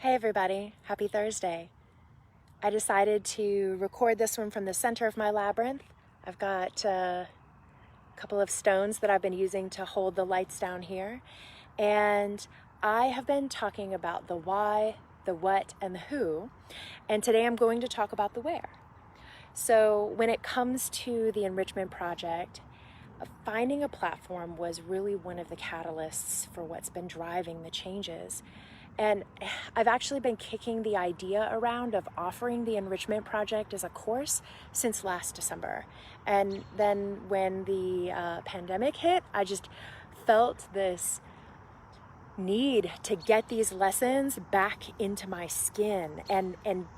Hey everybody, happy Thursday. I decided to record this one from the center of my labyrinth. I've got a couple of stones that I've been using to hold the lights down here. And I have been talking about the why, the what, and the who. And today I'm going to talk about the where. So when it comes to the Enrichment Project, finding a platform was really one of the catalysts for what's been driving the changes. And I've actually been kicking the idea around of offering the Enrichment Project as a course since last December. And then when the pandemic hit, I just felt this need to get these lessons back into my skin and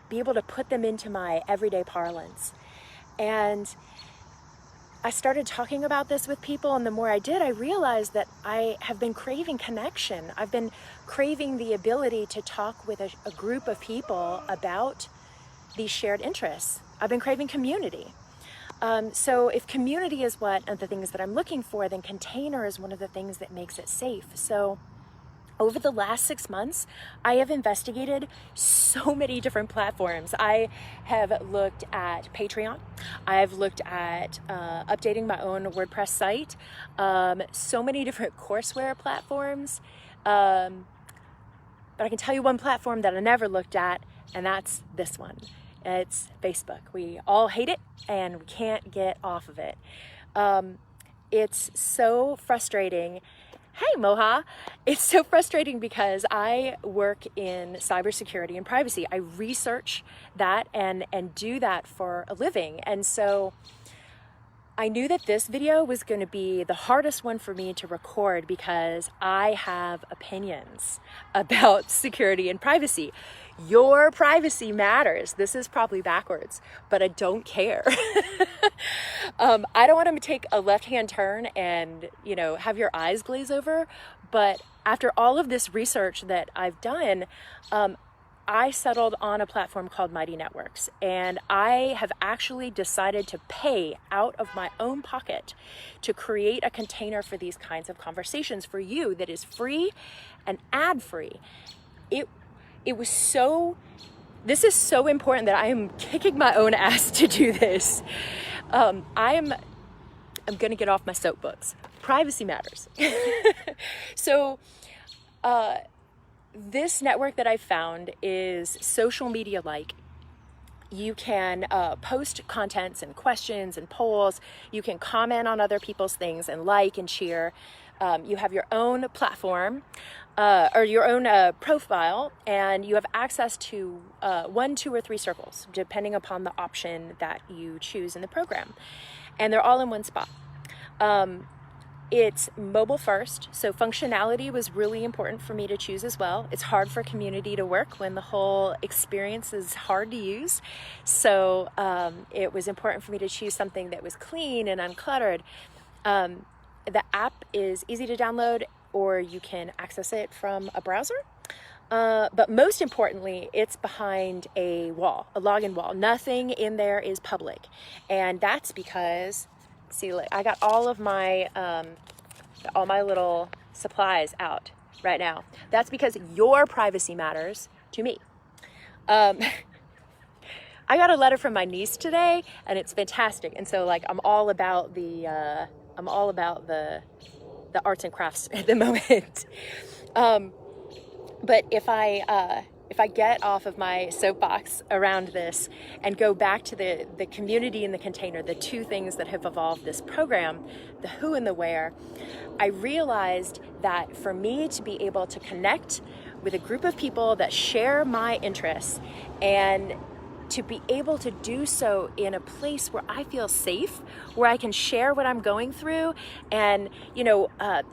be able to put them into my everyday parlance. And I started talking about this with people, and the more I did, I realized that I have been craving connection. I've been craving the ability to talk with a group of people about these shared interests. I've been craving community. So if community is one of the things that I'm looking for, then container is one of the things that makes it safe. So over the last 6 months, I have investigated so many different platforms. I have looked at Patreon. I've looked at updating my own WordPress site, so many different courseware platforms. But I can tell you one platform that I never looked at, and that's this one. It's Facebook. We all hate it, and we can't get off of it. It's so frustrating. Hey, Moha. It's so frustrating because I work in cybersecurity and privacy. I research that and do that for a living. And so I knew that this video was going to be the hardest one for me to record because I have opinions about security and privacy. Your privacy matters. This is probably backwards, but I don't care. I don't want to take a left-hand turn and, have your eyes glaze over. But after all of this research that I've done, I settled on a platform called Mighty Networks, and I have actually decided to pay out of my own pocket to create a container for these kinds of conversations for you that is free and ad-free. This is so important that I am kicking my own ass to do this. I'm going to get off my soapbox. Privacy matters. So, this network that I found is social media-like. You can post contents and questions and polls. You can comment on other people's things and like and cheer. You have your own platform or your own profile, and you have access to 1, 2, or 3 circles, depending upon the option that you choose in the program. And they're all in one spot. It's mobile first, so functionality was really important for me to choose as well. It's hard for community to work when the whole experience is hard to use. So it was important for me to choose something that was clean and uncluttered. The app is easy to download, or you can access it from a browser. But most importantly, it's behind a wall, a login wall. Nothing in there is public. And that's because, see, look, I got all of my little supplies out right now. That's because your privacy matters to me. I got a letter from my niece today, and it's fantastic. And so, I'm all about the arts and crafts at the moment. But if I get off of my soapbox around this and go back to the community and the container, the two things that have evolved this program, the who and the where, I realized that for me to be able to connect with a group of people that share my interests and to be able to do so in a place where I feel safe, where I can share what I'm going through and,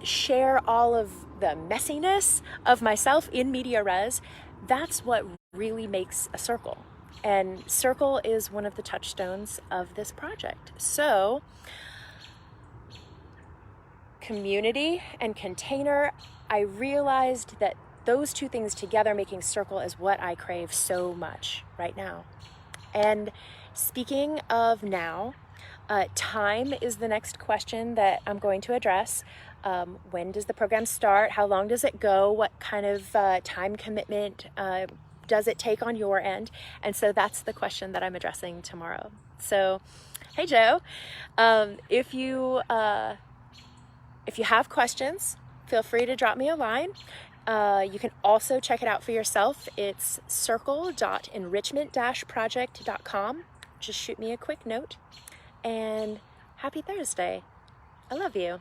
share all of the messiness of myself in media res, that's what really makes a circle. And circle is one of the touchstones of this project. So, community and container, I realized that those two things together making circle is what I crave so much right now. And speaking of now, time is the next question that I'm going to address. When does the program start? How long does it go? What kind of time commitment does it take on your end? And so that's the question that I'm addressing tomorrow. So, hey Joe, if you have questions, feel free to drop me a line. You can also check it out for yourself. It's circle.enrichment-project.com. Just shoot me a quick note. And happy Thursday. I love you.